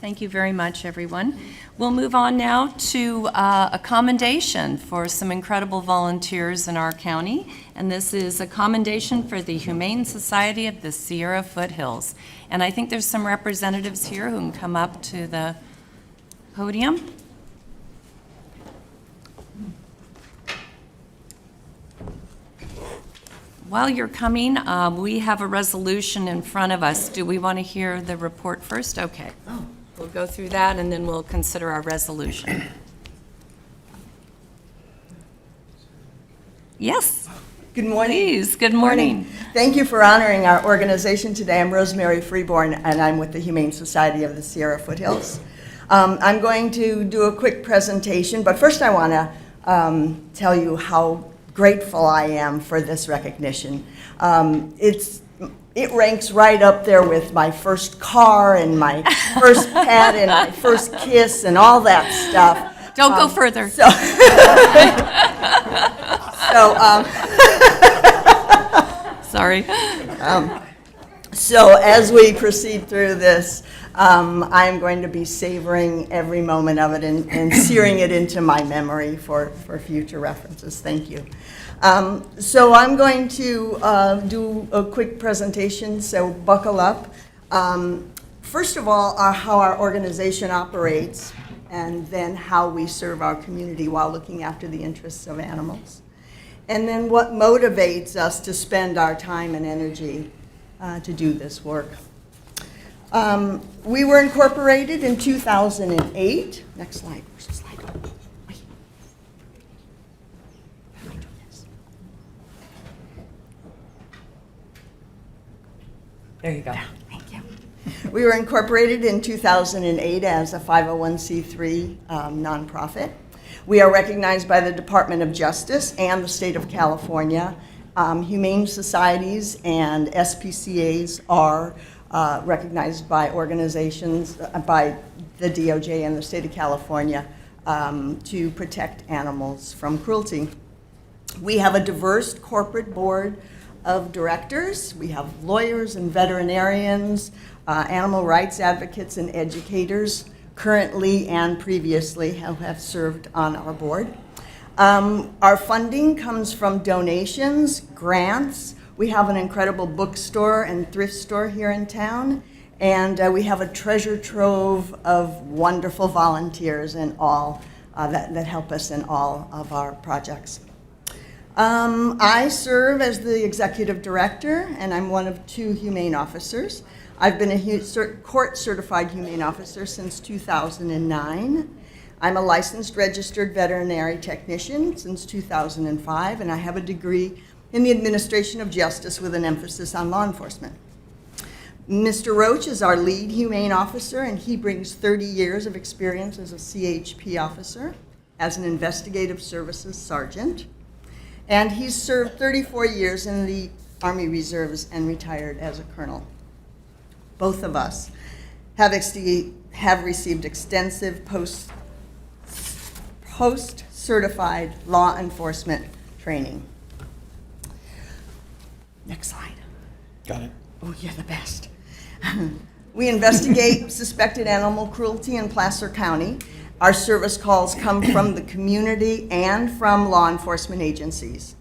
Thank you very much, everyone. We'll move on now to a commendation for some incredible volunteers in our county, and this is a commendation for the Humane Society of the Sierra Foothills. And I think there's some representatives here who can come up to the podium. While you're coming, we have a resolution in front of us. Do we want to hear the report first? Okay. We'll go through that, and then we'll consider our resolution. Yes. Good morning. Please, good morning. Thank you for honoring our organization today. I'm Rosemary Freeborn, and I'm with the Humane Society of the Sierra Foothills. I'm going to do a quick presentation, but first I want to tell you how grateful I am for this recognition. It ranks right up there with my first car and my first pet and my first kiss and all that stuff. Don't go further. Sorry. So as we proceed through this, I'm going to be savoring every moment of it and searing it into my memory for future references. Thank you. So I'm going to do a quick presentation, so buckle up. First of all, how our organization operates, and then how we serve our community while looking after the interests of animals. And then what motivates us to spend our time and energy to do this work. We were incorporated in 2008. Next slide. Where's the slide? Wait. How do I do this? There you go. Thank you. We were incorporated in 2008 as a 501c3 nonprofit. We are recognized by the Department of Justice and the state of California. Humane societies and SPCAs are recognized by organizations, by the DOJ and the state of California to protect animals from cruelty. We have a diverse corporate board of directors. We have lawyers and veterinarians, animal rights advocates and educators, currently and previously have served on our board. Our funding comes from donations, grants. We have an incredible bookstore and thrift store here in town, and we have a treasure trove of wonderful volunteers and all that help us in all of our projects. I serve as the executive director, and I'm one of 2 humane officers. I've been a court-certified humane officer since 2009. I'm a licensed registered veterinary technician since 2005, and I have a degree in the administration of justice with an emphasis on law enforcement. Mr. Roach is our lead humane officer, and he brings 30 years of experience as a CHP officer, as an investigative services sergeant, and he's served 34 years in the Army Reserves and retired as a colonel. Both of us have received extensive post-certified law enforcement training. Next slide. Got it. Oh, you're the best. We investigate suspected animal cruelty in Placer County. Our service calls come from the community and from law enforcement agencies.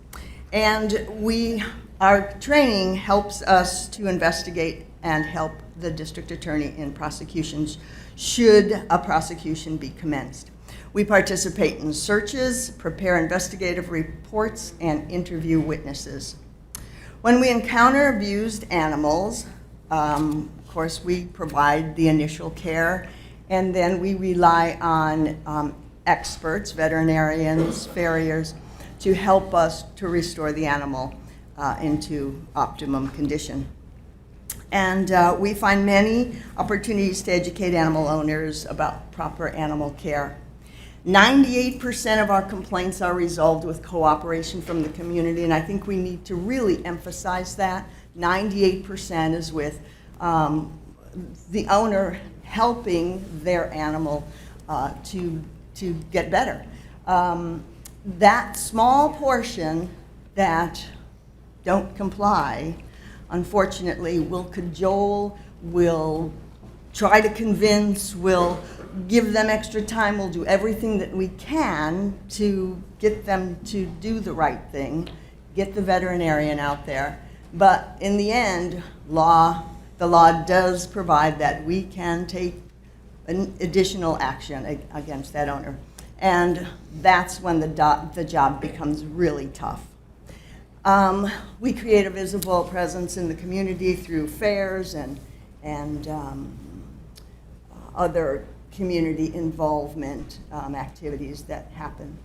And our training helps us to investigate and help the district attorney in prosecutions should a prosecution be commenced. We participate in searches, prepare investigative reports, and interview witnesses. When we encounter abused animals, of course, we provide the initial care, and then we rely on experts, veterinarians, farriers, to help us to restore the animal into optimum condition. And we find many opportunities to educate animal owners about proper animal care. 98% of our complaints are resolved with cooperation from the community, and I think we need to really emphasize that. 98% is with the owner helping their animal to get better. That small portion that don't comply, unfortunately, will cajole, will try to convince, we'll give them extra time, we'll do everything that we can to get them to do the right thing, get the veterinarian out there. But in the end, the law does provide that we can take an additional action against that owner. And that's when the job becomes really tough. We create a visible presence in the community through fairs and other community involvement activities that happen.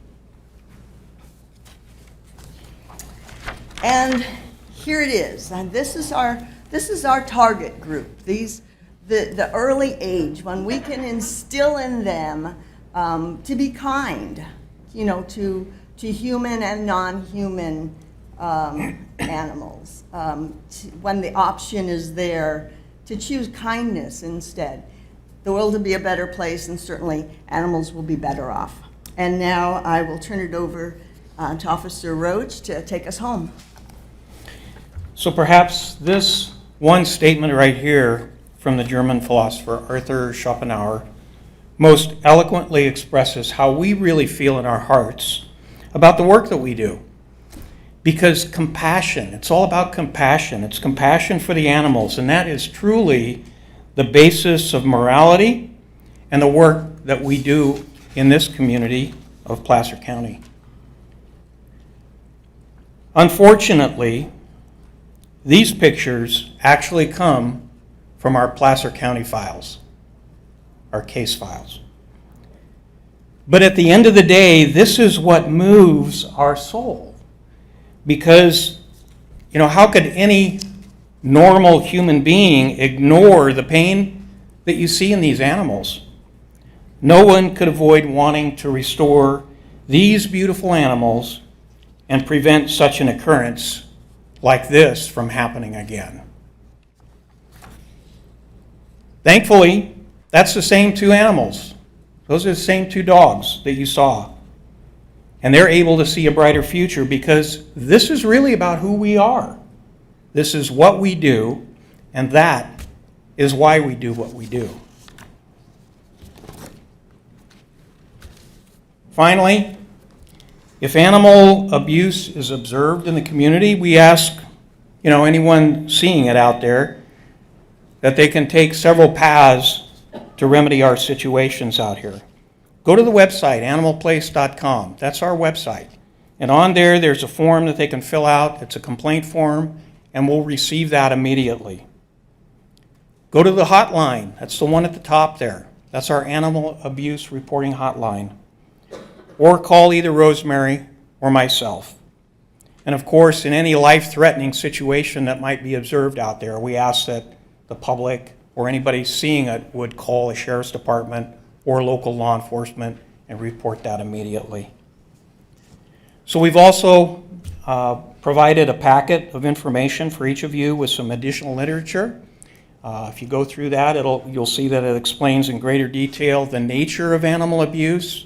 And here it is. And this is our target group. The early age, when we can instill in them to be kind, to human and non-human animals. When the option is there to choose kindness instead, the world will be a better place, and certainly animals will be better off. And now I will turn it over to Officer Roach to take us home. So perhaps this one statement right here from the German philosopher Arthur Schopenhauer most eloquently expresses how we really feel in our hearts about the work that we do. Because compassion, it's all about compassion. It's compassion for the animals, and that is truly the basis of morality and the work that we do in this community of Placer County. Unfortunately, these pictures actually come from our Placer County files, our case files. But at the end of the day, this is what moves our soul. Because, how could any normal human being ignore the pain that you see in these animals? No one could avoid wanting to restore these beautiful animals and prevent such an occurrence like this from happening again. Thankfully, that's the same two animals. Those are the same two dogs that you saw. And they're able to see a brighter future because this is really about who we are. This is what we do, and that is why we do what we do. Finally, if animal abuse is observed in the community, we ask, anyone seeing it out there, that they can take several paths to remedy our situations out here. Go to the website, animalplace.com. That's our website. And on there's a form that they can fill out. It's a complaint form, and we'll receive that immediately. Go to the hotline. That's the one at the top there. That's our animal abuse reporting hotline. Or call either Rosemary or myself. And of course, in any life-threatening situation that might be observed out there, we ask that the public or anybody seeing it would call a sheriff's department or local law enforcement and report that immediately. So we've also provided a packet of information for each of you with some additional literature. If you go through that, you'll see that it explains in greater detail the nature of animal abuse,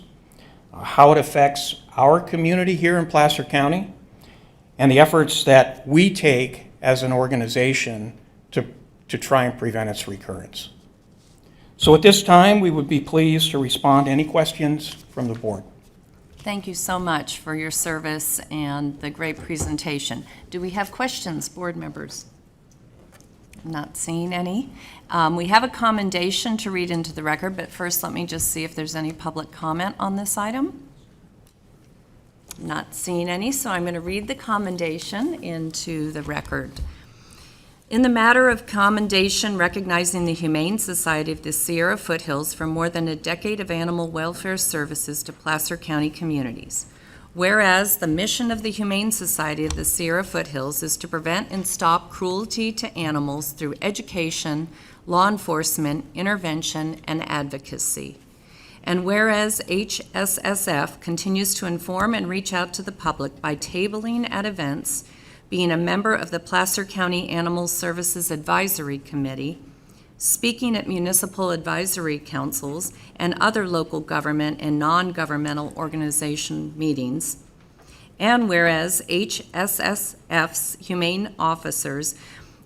how it affects our community here in Placer County, and the efforts that we take as an organization to try and prevent its recurrence. So at this time, we would be pleased to respond to any questions from the board. Thank you so much for your service and the great presentation. Do we have questions, board members? Not seeing any. We have a commendation to read into the record, but first let me just see if there's any public comment on this item. Not seeing any, so I'm going to read the commendation into the record. In the matter of commendation recognizing the Humane Society of the Sierra Foothills for more than a decade of animal welfare services to Placer County communities. Whereas the mission of the Humane Society of the Sierra Foothills is to prevent and stop cruelty to animals through education, law enforcement, intervention, and advocacy. And whereas HSSF continues to inform and reach out to the public by tabling at events, being a member of the Placer County Animal Services Advisory Committee, speaking at municipal advisory councils and other local government and non-governmental organization meetings. And whereas HSSF's humane officers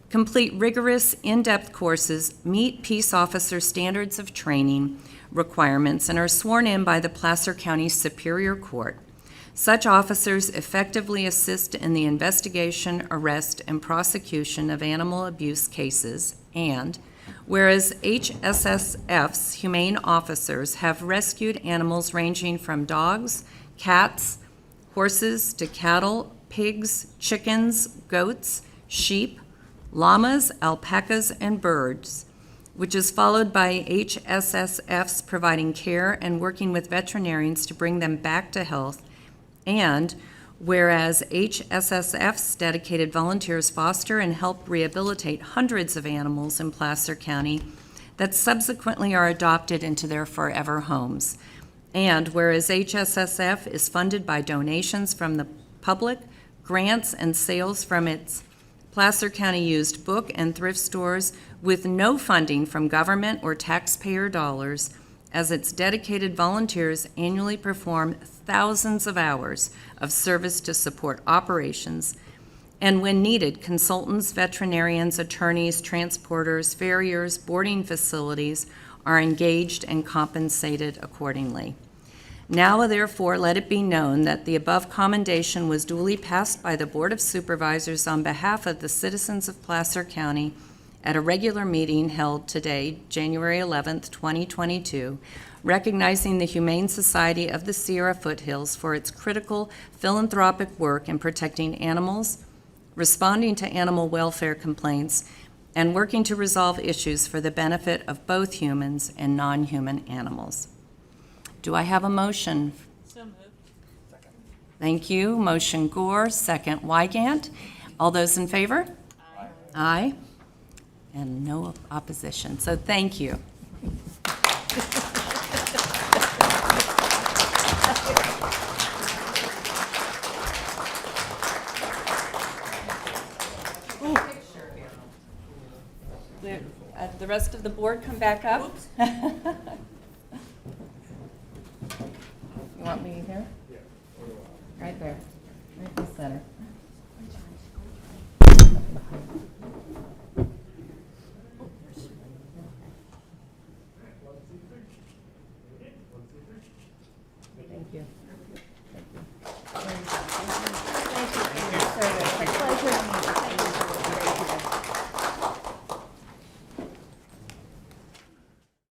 complete rigorous, in-depth courses, meet peace officer standards of training requirements, and are sworn in by the Placer County Superior Court. Such officers effectively assist in the investigation, arrest, and prosecution of animal abuse cases, and whereas HSSF's humane officers have rescued animals ranging from dogs, cats, horses to cattle, pigs, chickens, goats, sheep, llamas, alpacas, and birds, which is followed by HSSFs providing care and working with veterinarians to bring them back to health, and whereas HSSF's dedicated volunteers foster and help rehabilitate hundreds of animals in Placer County that subsequently are adopted into their forever homes, and whereas HSSF is funded by donations from the public, grants, and sales from its Placer County used book and thrift stores with no funding from government or taxpayer dollars, as its dedicated volunteers annually perform thousands of hours of service to support operations, and when needed, consultants, veterinarians, attorneys, transporters, farriers, boarding facilities are engaged and compensated accordingly. Now, therefore, let it be known that the above commendation was duly passed by the Board of Supervisors on behalf of the citizens of Placer County at a regular meeting held today, January 11th, 2022, recognizing the Humane Society of the Sierra Foothills for its critical philanthropic work in protecting animals, responding to animal welfare complaints, and working to resolve issues for the benefit of both humans and non-human animals. Do I have a motion? So moved. Thank you. Motion Gore, second Wygant. All those in favor? Aye. Aye. And no opposition. So thank you. The rest of the board come back up. You want me here? Right there, right in the center. Thank you.